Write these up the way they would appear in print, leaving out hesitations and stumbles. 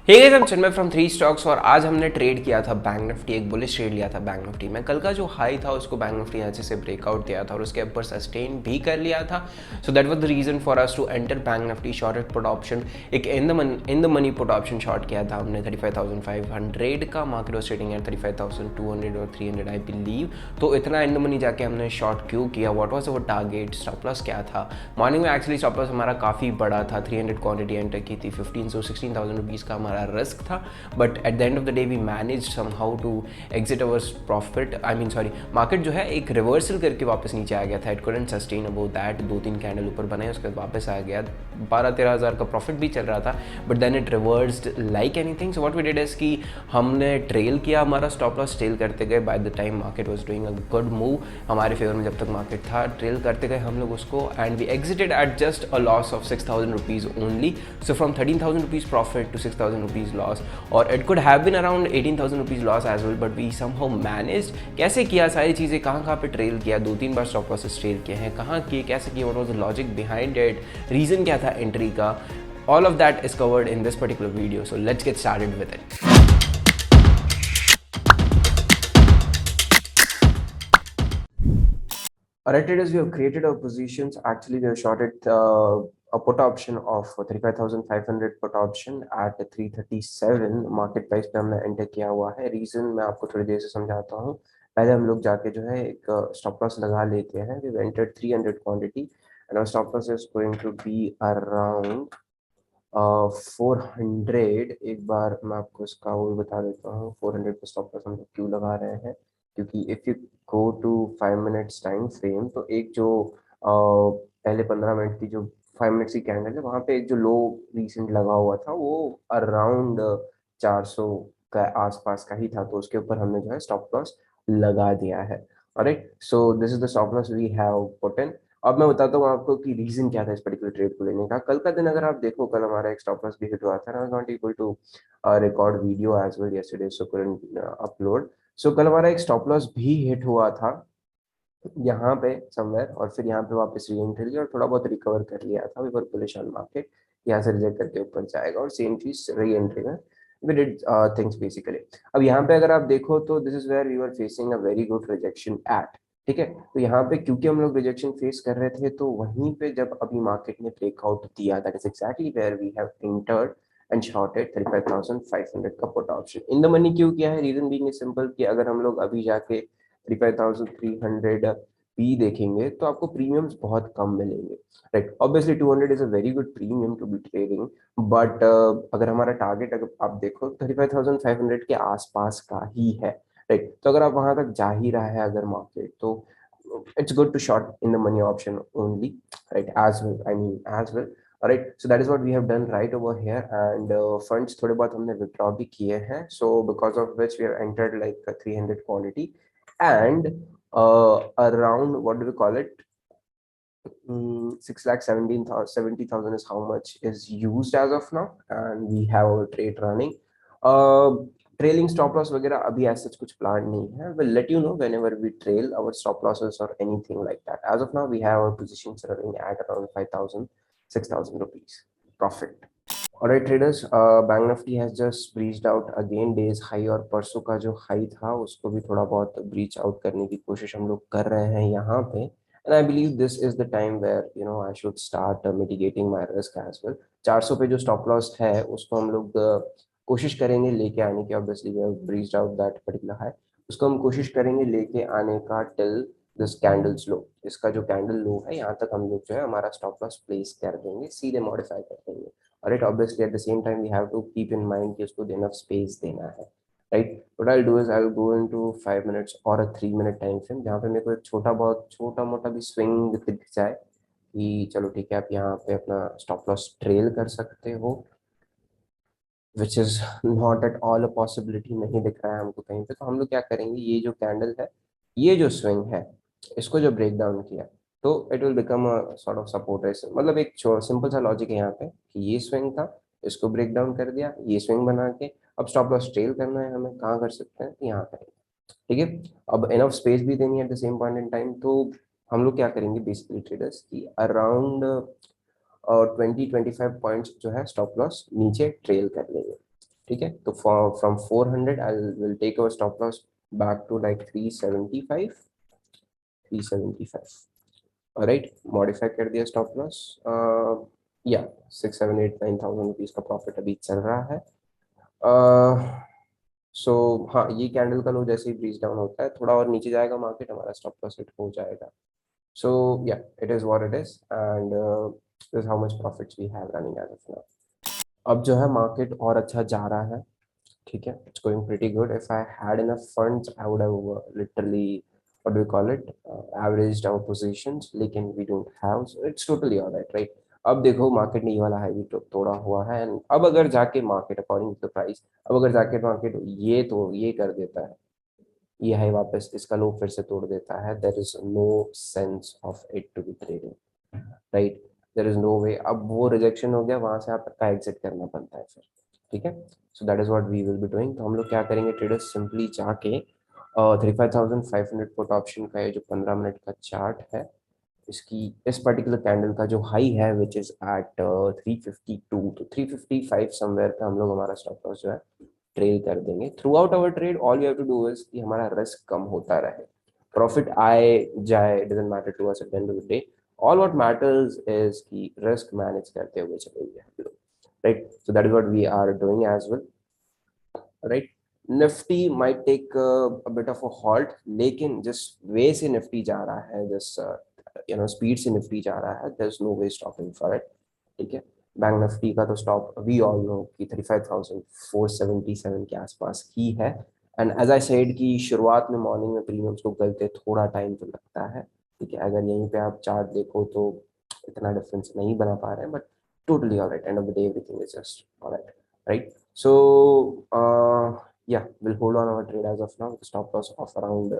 Hey guys, हम चिन्मय from three stocks और आज हमने ट्रेड किया था बैंक निफ्टी। एक बुलिश ट्रेड लिया था बैंक निफ्टी में। कल का जो हाई था उसको बैंक निफ्टी अच्छे से ब्रेकआउट दिया था और उसके ऊपर सस्टेन भी कर लिया था। So that was the reason for us to enter bank Nifty shorted put option. एक in the money put option short किया था हमने 35,500 का। मार्केट वॉज ट्रेडिंग एट 35,200 और 300 आई बिलीव। तो इतना इन द मनी जाके हमने शॉर्ट क्यों किया? What was our target? Stop loss क्या था? मॉर्निंग में एक्चुअली स्टॉप लॉस हमारा काफ़ी बड़ा था। 300 क्वांटिटी एंटर की थी। 16,000 रुपीज़ का हमारा रिस्क था। But at the end of the day we manage somehow to exit our profit. I mean sorry, market जो है एक रिवर्सल करके वापस नीचे आ गया था। It couldn't sustain about that. 2-3 candle ऊपर बने, उसके बाद वापस आ गया। 12-13 हज़ार का प्रॉफिट भी चल रहा था, but then it reversed like anything. So what we did is कि हमने ट्रेल किया, हमारा स्टॉप लॉस ट्रेल करते गए। By the time market was doing a good move हमारे फेवर में, जब तक मार्केट था ट्रेल करते गए हम लोग उसको, and we exited at just a loss of 6,000 rupees only. So from 13,000 rupees profit to 6,000 rupees loss, और it could have been around 18,000 rupees loss as well, but we somehow managed. कैसे किया? सारी चीज़ें कहाँ पे ट्रेल किया, 2-3 बार stop losses trail किए हैं, कहाँ किए, कैसे किए, what was the logic behind it, reason क्या था एंट्री का। all of that is covered in this particular video, so let's get started with it. Alright traders, we have created our positions. Actually we have shorted a put option of 35,500 put option at 337 market price पे हमने enter किया हुआ है। Reason मैं आपको थोड़ी देर से समझाता हूँ। पहले हम लोग जाके जो है एक स्टॉप लॉस लगा लेते हैं। We entered 300 quantity and our stop loss is going to be around 400। एक बार मैं आपको इसका वो भी बता देता हूँ 400 पे स्टॉप लॉस हम लोग क्यों लगा रहे हैं। क्योंकि if you go to 5 minutes time frame, तो एक जो पहले 15 मिनट की जो 5 मिनट्स की कैंडल है, वहाँ पे एक जो लो रिसेंट लगा हुआ था वो अराउंड 400 का आसपास का ही था, तो उसके ऊपर हमने जो है स्टॉप लॉस लगा दिया है। Alright, so this is the stop loss we have put in. अब मैं बताता हूँ आपको कि रीजन क्या था इस पर्टिकुलर ट्रेड को लेने का। कल का दिन अगर आप देखो, कल हमारा एक स्टॉप लॉस भी हिट हुआ था। I was not able to record video as well yesterday, so couldn't upload. So कल हमारा एक स्टॉप लॉस भी हिट हुआ था यहाँ पे समवेयर, और फिर यहाँ पे वापस री एंट्री लिया और थोड़ा बहुत रिकवर कर लिया था। We were bullish on market, यहाँ से रिजेक्ट करके ऊपर जाएगा, और सेम चीज री एंट्री में वी डिड थिंग्स बेसिकली। अब यहाँ पे अगर आप देखो तो this is where we were facing a very good rejection at. ठीक है, तो यहाँ पे क्योंकि हम लोग रिजेक्शन फेस कर रहे थे, तो वहीं पे जब अभी मार्केट ने ब्रेकआउट दिया, that is exactly where we have entered and shorted 35,500 का put option in the money. क्यों किया है? रीजन बीइंग सिंपल कि अगर हम लोग अभी जाके 35,300 पी देखेंगे तो आपको प्रीमियम्स बहुत कम मिलेंगे। Right, obviously 200 is a very good premium to be trading, but अगर हमारा टारगेट अगर आप देखो 35,500 के आसपास का ही है। राइट, तो अगर आप वहां तक जा ही रहा है अगर मार्केट, तो it's good to short in the money option only. Right, as well, I mean as well. Right, so that is what we have done right over here, and funds थोड़े बहुत हमने विथड्रॉ भी किए हैं, so because of which we have entered like 300 quantity and around, what do we call it, 6,17,070,000 is how much is used as of now, and we have our trade running. Trailing stop loss वगैरह अभी as such कुछ plan नहीं है. We'll let you know whenever we trail our stop losses or anything like that. As of now, we have our positions running at around 5,000, 6,000 rupees profit. Alright traders, bank Nifty has just breached out again days high, और परसों का जो high था उसको भी थोड़ा बहुत breach out करने की कोशिश हम लोग कर रहे हैं यहाँ पे। And I believe this is the time where I should start mitigating my risk as well. 400 पे जो स्टॉप लॉस है उसको हम लोग कोशिश करेंगे लेके आने की। Obviously we have breached out that particular high, उसको हम कोशिश करेंगे लेके आने का टिल दिस कैंडल्स लो। इसका जो कैंडल लो है यहाँ तक हम लोग जो है हमारा स्टॉप लॉस प्लेस कर देंगे, सीधे मॉडिफाई कर देंगे। Alright, obviously at the same time we have to keep in mind कि उसको enough space देना है। Right, what I'll do is I'll go into 5 minutes और a 3 minute time frame, जहाँ पे मेरे को एक छोटा मोटा भी swing दिख जाए कि चलो ठीक है, आप यहाँ पे अपना stop loss ट्रेल कर सकते हो, which is not at all a possibility, नहीं दिख रहा है हमको कहीं पे। तो हम लोग क्या करेंगे, ये जो कैंडल है, ये जो स्विंग है, इसको जो ब्रेक डाउन किया, तो it will become a sort of support. मतलब एक सिंपल सा लॉजिक है यहाँ पे कि ये स्विंग था, इसको ब्रेक डाउन कर दिया, ये स्विंग बना के अब स्टॉप लॉस ट्रेल करना है हमें, कहाँ कर सकते हैं, यहाँ करेंगे। ठीक है, अब इनफ स्पेस भी देनी है at the same point in time, तो हम लोग क्या करेंगे बेसिकली ट्रेडर्स की अराउंड और 20-25 पॉइंट्स जो है स्टॉप लॉस नीचे ट्रेल कर लेंगे। ठीक है, तो from 400 I will take our stop loss back to like 375, 375। Right, modify कर दिया स्टॉप लॉस। या 6 7 8 9 थाउजेंड रुपीज का प्रॉफिट अभी चल रहा है। सो हाँ, ये कैंडल का लो जैसे ही ब्रीज डाउन होता है, थोड़ा और नीचे जाएगा मार्केट, हमारा स्टॉप लॉस हिट हो जाएगा। So yeah, it is what it is, and this how much profits we have running as of now. अब जो है मार्केट और अच्छा जा रहा है, ठीक है, it's going pretty good. If I had enough funds I would have literally what do you call it, averaged our positions, लेकिन we don't have, so it's totally alright, right. अब देखो मार्केट ने ये वाला हाई भी तोड़ा हुआ है, एंड अब अगर जाके market according to the price, अब अगर जाके मार्केट ये कर देता है, ये हाई वापस इसका लो फिर से तोड़ देता है, there is no sense of it to be trading, right. There is no way, अब वो रिजेक्शन हो गया, वहां से आपका एग्जिट करना बनता है फिर, ठीक है। So that is what we will be doing. तो हम लोग क्या करेंगे ट्रेडर्स, सिंपली जाके 35,500 पुट ऑप्शन का ये जो 15 मिनट का चार्ट है, इसकी इस पर्टिकुलर कैंडल का जो हाई है विच इज एट 352 तो 355 समवेयर पे हम लोग हमारा स्टॉप लॉस जो है ट्रेल कर देंगे। Throughout our trade all we have to do is कि हमारा रिस्क कम होता रहे, प्रॉफिट आए जाए, doesn't matter to us at the end of the day. All what matters is कि रिस्क मैनेज करते हुए चलेंगे हम लोग, right. So that is what we are doing as well, right. Nifty might take a bit of a halt, लेकिन जिस वे से Nifty जा रहा है, जिस स्पीड से निफ्टी जा रहा है, there is no way stopping for it, ठीक है। बैंक निफ्टी का तो स्टॉप वी ऑल नो कि 35,477 के आसपास ही है। एंड एज आई सेड कि शुरुआत में मॉर्निंग में प्रीमियम्स को गलते थोड़ा टाइम तो लगता है, ठीक है। अगर यहीं पे आप चार्ट देखो तो इतना डिफरेंस नहीं बना पा रहे हैं, but totally alright, and of the day everything is just alright, right? So, yeah, we'll hold on our trade as of now with a stop loss of around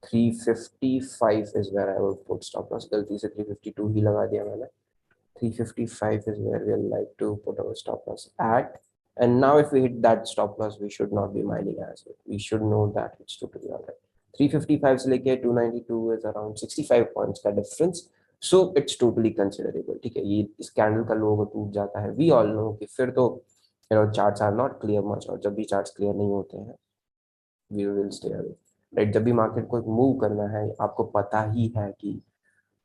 355 is where I would put stop loss. गलती से 352 ही लगा दिया मैंने। 355 is where we'll like to put our stop loss at. And now if we hit that stop loss, we should not be minding as well. We should know that it's totally alright. 355 से लेके 292 is around 65 points का difference. So it's totally considerable. ठीक है, ये इस candle का लो अगर टूट जाता है, we all know कि फिर तो charts are not clear much, और जब भी चार्ट्स क्लियर नहीं होते हैं we will stay away, right. जब भी मार्केट को मूव करना है, आपको पता ही है कि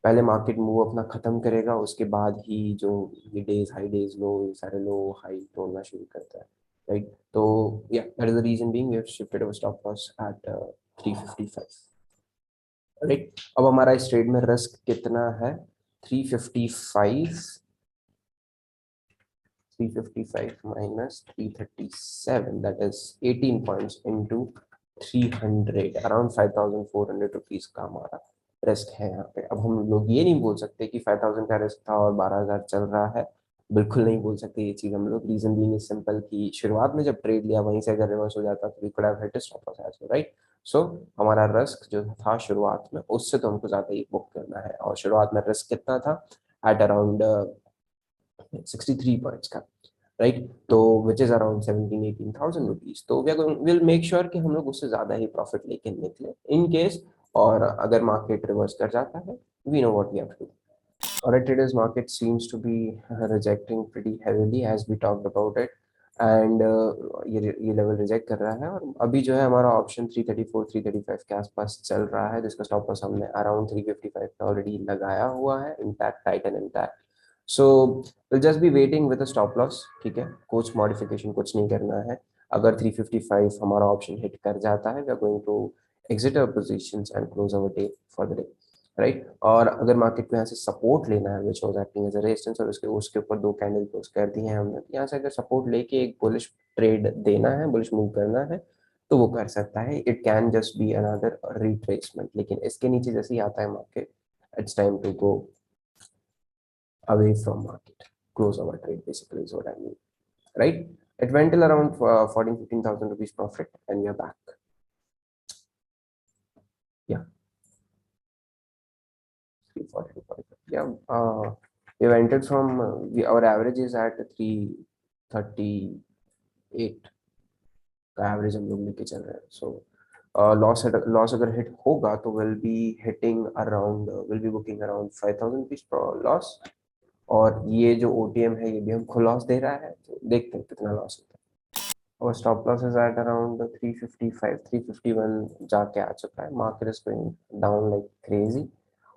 पहले मार्केट मूव अपना खत्म करेगा, उसके बाद ही जो ये डेज हाई डेज लो, ये सारे लो हाई तोड़ना शुरू करता है, राइट। तो yeah, that is the reason being we have shifted our stop loss at 355, right. अब हमारा इस ट्रेड में रिस्क कितना है, 355, 355 minus 337, that is 18 points into 300, around 5,400 rupees का हमारा रिस्क है यहाँ पे। अब हम लोग ये नहीं बोल सकते कि 5,000 का रिस्क था और 12,000 चल रहा है, बिल्कुल नहीं बोल सकते ये चीज हम लोग। रीजन बीइंग इज सिंपल कि शुरुआत में जब ट्रेड लिया वहीं से अगर रिवर्स हो जाता तो we could have hit stop loss as well, right. So हमारा रिस्क जो था शुरुआत में, उससे तो हमको ज्यादा ही बुक करना है, और शुरुआत में रिस्क कितना था, एट अराउंड 63 पॉइंट्स का, राइट। तो विच इज अराउंड 17 18,000 रुपीज। तो विल मेक श्योर कि हम लोग उससे ज्यादा ही प्रॉफिट लेके निकले इन केस, और अगर मार्केट रिवर्स कर जाता है, we know what we have to do. Alright, traders market seems to be rejecting pretty heavily as we talked about it, and ये लेवल रिजेक्ट कर रहा है, और अभी जो है हमारा ऑप्शन 334 335 के आसपास चल रहा है, जिसका स्टॉप लॉस हमने अराउंड 355 पे ऑलरेडी लगाया हुआ है, intact Titan intact. So will just be waiting with a stop loss, ठीक है, कुछ मॉडिफिकेशन कुछ नहीं करना है। अगर 355 हमारा ऑप्शन हिट कर जाता है, we are going to exit our positions and close our day for the day, right. और अगर मार्केट में यहाँ से सपोर्ट लेना है which was acting as a resistance, और उसके उसके ऊपर दो कैंडल क्लोज कर दिए हैं हमने, तो यहाँ से अगर सपोर्ट लेके एक बुलिश ट्रेड देना है, बुलिश मूव करना है, तो वो कर सकता है। It can just be another retracement, लेकिन इसके नीचे जैसे ही आता है market, it's time to go away from market, close our trade basically is what I mean, right? It went till around 14 15,000 rupees profit, and we are back. Yeah, 340 to 45. Yeah, we have entered from our average is at 338 का average हम लोग लेके चल रहे हैं। So loss अगर hit होगा तो will be hitting around, will be booking around 5,000 rupees loss, और ये जो ओटीएम है ये भी हमको लॉस दे रहा है, तो देखते हैं कितना लॉस होता है। और stop loss is at around 355 351 जाके आ चुका है। Market is going down like crazy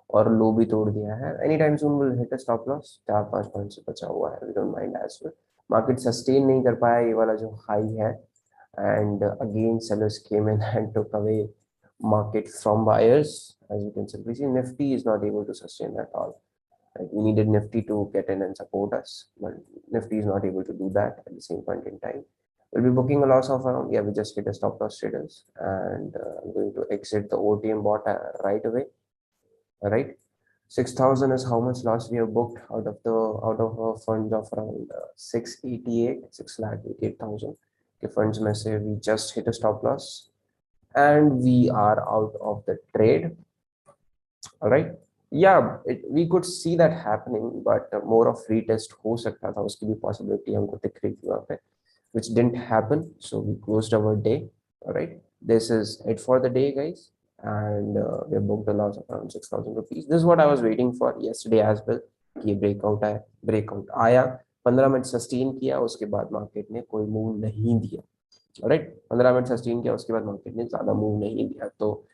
और लो भी तोड़ दिया है। Any time soon will hit a stop loss. 4-5 point से बचा हुआ है, we don't mind as well. Market sustain नहीं कर पाया ये वाला जो हाई है, and again sellers came in and took away market from buyers. As you can simply see, Nifty is not able to sustain at all. Right? We needed Nifty to get in and support us, but Nifty is not able to do that at the same point in time. We'll be booking a loss of around, yeah, we just hit a stop loss traders, and I'm going to exit the OTM bot right away. All right, 6,000 is how much loss we have booked out of a fund of around 688, 6,88,000 के funds में से we just hit a stop loss and we are out of the trade. All right, yeah, we could see that happening, but more of retest हो सकता था, उसकी भी possibility हमको दिख रही थी वहाँ पे, which didn't happen, so we closed our day. All right, this is it for the day, guys, and we have booked a loss of around 6,000 rupees. This is what I was waiting for yesterday as well, कि breakout आया 15 minute sustain किया, उसके बाद market ने कोई move नहीं दिया। Right, 15 minute sustain किया, उसके बाद मार्केट ने ज्यादा मूव नहीं दिया, तो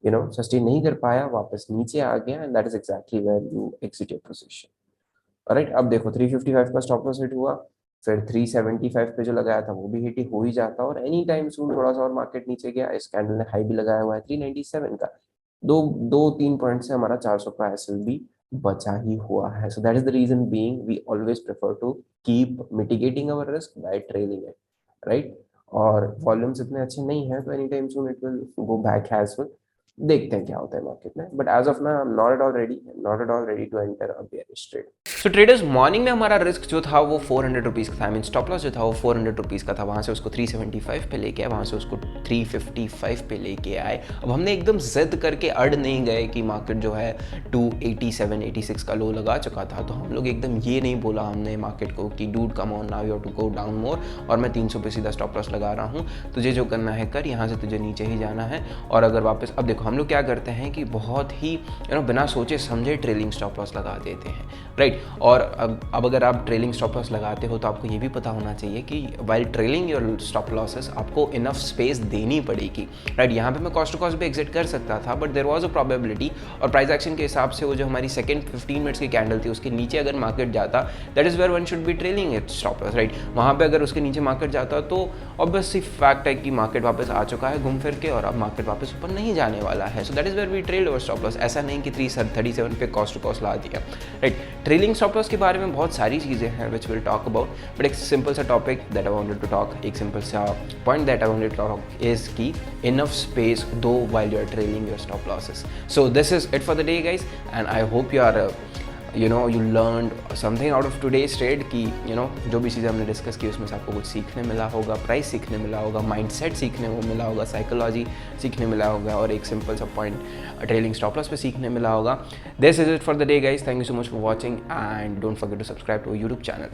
सस्टेन नहीं कर पाया, वापस नीचे आ गया, and that is exactly where you exit your position. Right, अब देखो 355 का स्टॉप लॉस हिट हुआ, फिर 375 पे जो लगाया था वो भी हिट हो ही जाता, और एनी टाइम सून थोड़ा सा और मार्केट नीचे गया। इस कैंडल ने हाई भी लगाया हुआ है 397 का, दो दो तीन पॉइंट से हमारा 400 का एसएल भी बचा ही हुआ है। So that is the reason being we always prefer to keep mitigating our risk by trailing it. Right, और वॉल्यूम्स इतने अच्छे नहीं है, तो any time soon it will go back as well. देखते हैं क्या होता है मार्केट में, but as of now I am not at all ready to enter a bearish trade. So traders, morning में हमारा रिस्क जो था वो 400 रुपीज़ का था। आई मीन स्टॉप लॉस जो था वो 400 रुपीज़ का था। वहाँ से उसको 375 पे लेके आए, वहाँ से उसको 355 पे लेके आए। अब हमने एकदम जिद करके अड़ नहीं गए कि मार्केट जो है 287 86 का लो लगा चुका था, तो हम लोग एकदम ये नहीं बोला हमने मार्केट को कि dude come on now, you have to go down more, और मैं 300 पे सीधा स्टॉप लॉस लगा रहा हूँ, तुझे जो करना है कर, यहाँ से तुझे नीचे ही जाना है। और अगर वापस, अब देखो हम लोग क्या करते हैं कि बहुत ही बिना सोचे समझे ट्रेलिंग स्टॉप लॉस लगा देते हैं। राइट, और अब अगर आप ट्रेलिंग स्टॉप लॉस लगाते हो तो आपको ये भी पता होना चाहिए कि while trailing your stop losses आपको इनफ स्पेस देनी पड़ेगी। राइट, यहाँ पे मैं कॉस्ट टू कॉस्ट भी एग्जिट कर सकता था, but there was a probability, और प्राइस एक्शन के हिसाब से वो जो हमारी सेकंड 15 मिनट्स की कैंडल थी उसके नीचे अगर मार्केट जाता, that is where one should be trailing it stop loss. Right, वहाँ पर अगर उसके नीचे मार्केट जाता तो ऑब्वियसली फैक्ट है कि मार्केट वापस आ चुका है घूम फिर के, और अब मार्केट वापस ऊपर नहीं जाने वाला है। So that is where we trailed over stop loss. ऐसा नहीं कि 337 पे कॉस्ट टू कॉस्ट ला दिया। राइट, ट्रेलिंग स्टॉप लॉस के बारे में बहुत सारी चीज़ें हैं which will talk about, but एक सिंपल सा topic that I wanted to talk, एक सिंपल सा point that I wanted to talk is की इनफ स्पेस दो while you are trailing your stop losses. So this is it for the day guys, and I hope you are you learned something out of today's trade कि जो भी चीज़ें हमने discuss की उसमें से आपको कुछ सीखने मिला होगा, प्राइस सीखने मिला होगा, माइंडसेट सीखने को मिला होगा, साइकोलॉजी सीखने मिला होगा, और एक सिंपल सा पॉइंट ट्रेलिंग स्टॉप लॉस पे सीखने मिला होगा। This is it for the day guys, thank you so much for watching, and don't forget to subscribe to YouTube channel.